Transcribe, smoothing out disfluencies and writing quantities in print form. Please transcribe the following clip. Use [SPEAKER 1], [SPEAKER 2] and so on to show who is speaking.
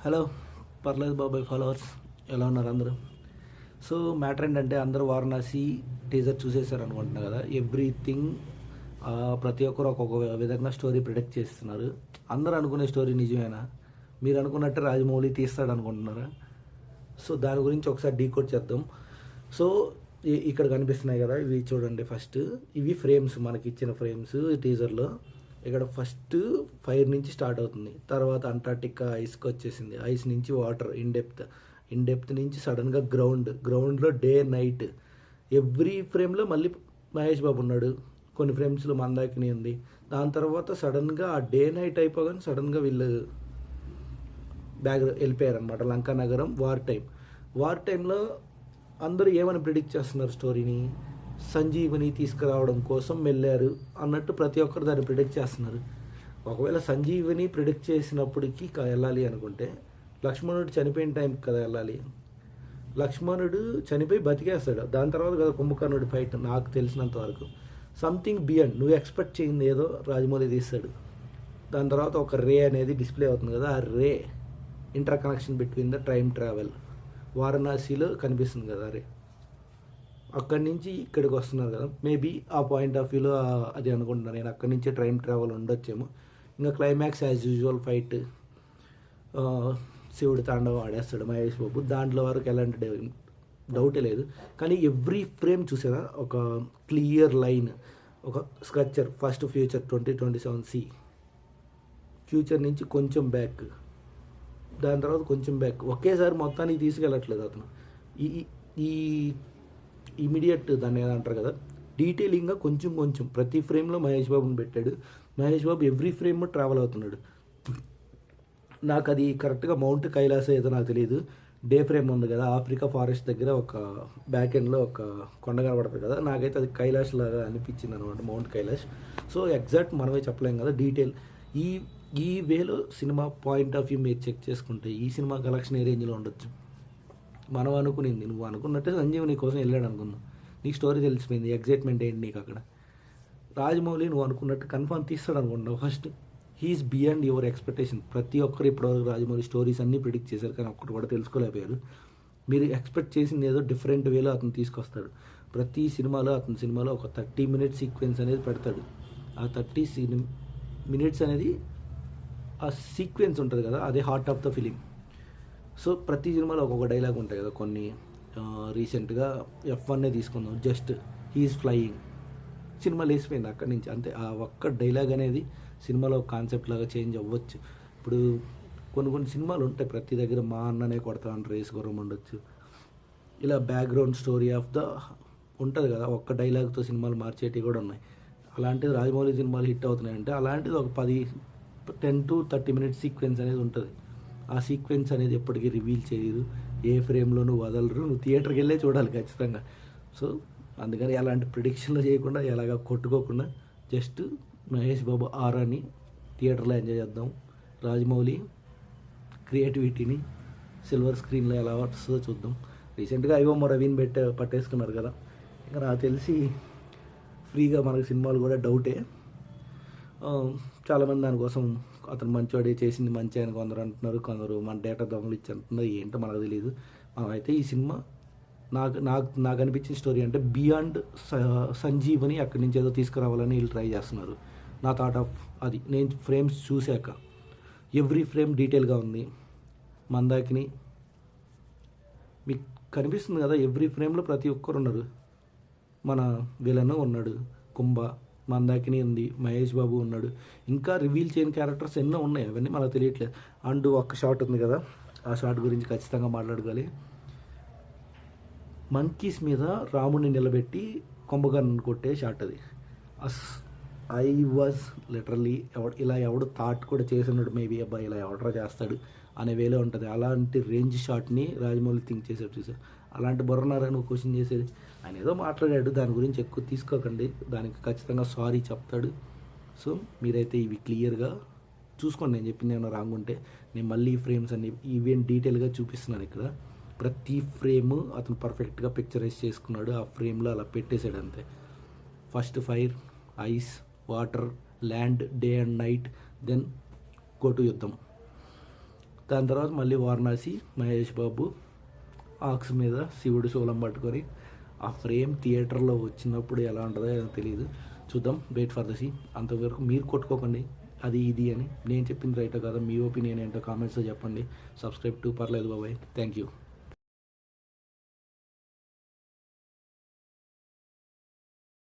[SPEAKER 1] Hello పర్లేదు బాబాయ్ followers, ఎలా ఉన్నారు అందరూ? సో మ్యాటర్ ఏంటంటే అందరూ వారణాసి టీజర్ చూసేసారు అనుకుంటున్నారు కదా. ఎవ్రీథింగ్ ప్రతి ఒక్కరు ఒక్కొక్క విధంగా స్టోరీ ప్రిడిక్ట్ చేస్తున్నారు. అందరూ అనుకునే స్టోరీ నిజమేనా? మీరు అనుకున్నట్టు రాజమౌళి తీస్తాడు అనుకుంటున్నారా? సో దాని గురించి ఒకసారి డీకోడ్ చేద్దాం. సో ఇక్కడ కనిపిస్తున్నాయి కదా, ఇవి చూడండి. ఫస్ట్ ఇవి ఫ్రేమ్స్, మనకి ఇచ్చిన ఫ్రేమ్స్ టీజర్లో. ఇక్కడ ఫస్ట్ ఫైర్ నుంచి స్టార్ట్ అవుతుంది, తర్వాత అంటార్టికా ఐస్కి వచ్చేసింది, ఐస్ నుంచి వాటర్ ఇన్ డెప్త్ నుంచి సడన్గా గ్రౌండ్లో డే నైట్. ఎవ్రీ ఫ్రేమ్లో మళ్ళీ మహేష్ బాబు ఉన్నాడు, కొన్ని ఫ్రేమ్స్లో మందాకిని ఉంది. దాని తర్వాత సడన్గా ఆ డే నైట్ అయిపోగానే సడన్గా వీళ్ళు బ్యాగ్ వెళ్ళిపోయారనమాట. లంకా నగరం వార్ టైంలో అందరూ ఏమని ప్రిడిక్ట్ చేస్తున్నారు స్టోరీని? సంజీవని తీసుకురావడం కోసం వెళ్ళారు అన్నట్టు ప్రతి ఒక్కరు దాన్ని ప్రిడిక్ట్ చేస్తున్నారు. ఒకవేళ సంజీవని ప్రిడిక్ట్ చేసినప్పటికీ వెళ్ళాలి అనుకుంటే లక్ష్మణుడు చనిపోయిన టైంకి కదా వెళ్ళాలి. లక్ష్మణుడు చనిపోయి బతికేస్తాడు, దాని తర్వాత కదా కుంభకర్ణుడి ఫైట్. నాకు తెలిసినంత వరకు సంథింగ్ బియాండ్ నువ్వు ఎక్స్పెక్ట్ చేయింది ఏదో రాజమౌళి తీస్తాడు. దాని తర్వాత ఒక రే అనేది డిస్ప్లే అవుతుంది కదా, ఆ ray interconnection between the time travel. వారణాసిలో కనిపిస్తుంది కదా రే, అక్కడి నుంచి ఇక్కడికి వస్తున్నారు కదా. మేబీ ఆ పాయింట్ ఆఫ్ వ్యూలో అది అనుకుంటున్నాను నేను, అక్కడి నుంచి ట్రైన్ ట్రావెల్ ఉండొచ్చేమో. ఇంకా క్లైమాక్స్ యాజ్ యూజువల్ ఫైట్, శివుడి తాండవం ఆడేస్తాడు మహేష్ బాబు. దాంట్లో వరకు ఎలాంటి డౌటే లేదు. కానీ ఎవ్రీ ఫ్రేమ్ చూసారా, ఒక క్లియర్ లైన్, ఒక స్ట్రక్చర్. ఫస్ట్ ఫ్యూచర్ 2027 ఫ్యూచర్ నుంచి కొంచెం బ్యాక్, దాని తర్వాత కొంచెం బ్యాక్. ఒకేసారి మొత్తానికి తీసుకెళ్ళట్లేదు అతను. ఈ ఈ ఇమీడియట్ దాన్ని ఏదంటారు కదా, డీటెయిలింగ్గా కొంచెం కొంచెం ప్రతి ఫ్రేమ్లో మహేష్ బాబుని పెట్టాడు. Mahesh Babu every frame travel అవుతున్నాడు. నాకు అది కరెక్ట్గా మౌంట్ కైలాస ఏదో నాకు తెలియదు. డే ఫ్రేమ్ ఉంది కదా, ఆఫ్రికా ఫారెస్ట్ దగ్గర ఒక బ్యాక్ ఎండ్లో ఒక కొండ కనబడుతుంది కదా, నాకైతే అది కైలాష్ లాగా అనిపించింది అనమాట, మౌంట్ కైలాష్. సో ఎగ్జాక్ట్ మనమే చెప్పలేం కదా డీటెయిల్. ఈ ఈ వేలో సినిమా పాయింట్ ఆఫ్ వ్యూ మీరు చెక్ చేసుకుంటే ఈ సినిమా కలెక్షన్ ఏ రేంజ్లో ఉండొచ్చు. మనం అనుకునింది, నువ్వు అనుకున్నట్టే సంజీవ్ నీ కోసం వెళ్ళాడు అనుకున్నావు, నీకు స్టోరీ తెలిసిపోయింది, ఎగ్జైట్మెంట్ ఏంటి నీకు అక్కడ. రాజమౌళి నువ్వు అనుకున్నట్టు కన్ఫర్మ్ తీస్తాడు అనుకుంటున్నావు. First he's beyond your expectation. ప్రతి ఒక్కరు ఇప్పటివరకు రాజమౌళి స్టోరీస్ అన్నీ ప్రిడిక్ట్ చేశారు, కానీ ఒక్కటి కూడా తెలుసుకోలేకపోయారు. మీరు ఎక్స్పెక్ట్ చేసింది ఏదో డిఫరెంట్ వేలో అతను తీసుకొస్తాడు. ప్రతి సినిమాలో అతని సినిమాలో ఒక 30 minutes సీక్వెన్స్ అనేది పెడతాడు. ఆ 30 minutes అనేది ఆ సీక్వెన్స్ ఉంటుంది కదా, అదే heart of the film. So ప్రతి సినిమాలో ఒక్కొక్క డైలాగ్ ఉంటాయి కదా. కొన్ని రీసెంట్గా F1 తీసుకుందాం, జస్ట్ హీఈస్ ఫ్లయింగ్, సినిమా లేసిపోయింది అక్కడి నుంచి అంతే. ఆ ఒక్క డైలాగ్ అనేది సినిమాలో కాన్సెప్ట్ లాగా చేంజ్ అవ్వచ్చు. ఇప్పుడు కొన్ని సినిమాలు ఉంటాయి, ప్రతి దగ్గర మా అన్ననే కొడతా అని రేస్ గుర్రం ఉండొచ్చు. ఇలా బ్యాక్గ్రౌండ్ స్టోరీ ఆఫ్ ద ఉంటుంది కదా, ఒక్క డైలాగ్తో సినిమాలు మార్చేటివి కూడా ఉన్నాయి. అలాంటిది రాజమౌళి సినిమాలు హిట్ అవుతున్నాయంటే అలాంటిది ఒక 10 to 30 minutes సీక్వెన్స్ అనేది ఉంటుంది. ఆ సీక్వెన్స్ అనేది ఎప్పటికీ రివీల్ చేయదు, ఏ ఫ్రేమ్లోనూ వదలరు, నువ్వు థియేటర్కి వెళ్ళే చూడాలి ఖచ్చితంగా. సో అందుకని అలాంటి ప్రిడిక్షన్లు చేయకుండా, ఎలాగా కొట్టుకోకుండా జస్ట్ మహేష్ బాబు ఆరాని థియేటర్లో ఎంజాయ్ చేద్దాం. రాజమౌళి క్రియేటివిటీని సిల్వర్ స్క్రీన్లో ఎలా వస్తుందో చూద్దాం. రీసెంట్గా ఐవో రవిని పట్టేసుకున్నారు కదా, ఇంకా నాకు తెలిసి ఫ్రీగా మనకి సినిమాలు కూడా డౌటే. చాలామంది దానికోసం అతను మంచివాడే, చేసింది మంచి అని కొందరు అంటున్నారు, కొందరు మన డేటా దొంగలు ఇచ్చి అంటున్నారు, ఏంటో మనకు తెలియదు. అయితే ఈ సినిమా నాకు అనిపించిన స్టోరీ అంటే బియాండ్ సంజీవని అక్కడి నుంచి ఏదో తీసుకురావాలని వీళ్ళు ట్రై చేస్తున్నారు. నా థాట్ ఆఫ్ అది నేను ఫ్రేమ్స్ చూశాక ఎవ్రీ ఫ్రేమ్ డీటెయిల్గా ఉంది. మందాకిని మీకు కనిపిస్తుంది కదా, ఎవ్రీ ఫ్రేమ్లో ప్రతి ఒక్కరు ఉన్నారు. మన విలన్ ఉన్నాడు, కుంభ, మందాకిని ఉంది, మహేష్ బాబు ఉన్నాడు, ఇంకా రివీల్ చేయని క్యారెక్టర్స్ ఎన్నో ఉన్నాయి, అవన్నీ మనకు తెలియట్లేదు. అండ్ ఒక్క షాట్ ఉంది కదా, ఆ షాట్ గురించి ఖచ్చితంగా మాట్లాడుకోవాలి. మంకీస్ మీద రాముడిని నిలబెట్టి కుంభకర్ణుని కొట్టే షాట్ అది. ఐ వాజ్ లిటరల్లీ ఎవడు థాట్ కూడా చేసినాడు, మేబీ అబ్బాయి ఇలా ఎవడరా చేస్తాడు అనే వేలో ఉంటుంది. అలాంటి రేంజ్ షాట్ని రాజమౌళి థింక్ చేసేది చూసారు. అలాంటి బుర్రనారా నువ్వు క్వశ్చన్ చేసేది? ఆయన ఏదో మాట్లాడాడు, దాని గురించి ఎక్కువ తీసుకోకండి, దానికి ఖచ్చితంగా సారీ చెప్తాడు. సో మీరైతే ఇవి క్లియర్గా చూసుకోండి. నేను చెప్పింది ఏమైనా రాంగ్ ఉంటే నేను మళ్ళీ ఫ్రేమ్స్ అన్ని ఈవెన్ డీటెయిల్గా చూపిస్తున్నాను. ఇక్కడ ప్రతి ఫ్రేమ్ అతను పర్ఫెక్ట్గా పిక్చరైజ్ చేసుకున్నాడు, ఆ ఫ్రేమ్లో అలా పెట్టేశాడు అంతే. First fire, ice, water, land, day and night, then go to యుద్ధం. దాని తర్వాత మళ్ళీ వారణాసి మహేష్ బాబు ఆక్స్ మీద శివుడు శూలం పట్టుకొని ఆ ఫ్రేమ్ థియేటర్లో వచ్చినప్పుడు ఎలా ఉంటుందో తెలియదు. చూద్దాం, వెయిట్ ఫర్ ద సీ. అంతవరకు మీరు కొట్టుకోకండి అది ఇది అని. నేను చెప్పింది రైటో కదా, మీ ఒపీనియన్ ఏంటో కామెంట్స్లో చెప్పండి. సబ్స్క్రైబ్ టు పర్లేదు బాబాయ్. Thank you.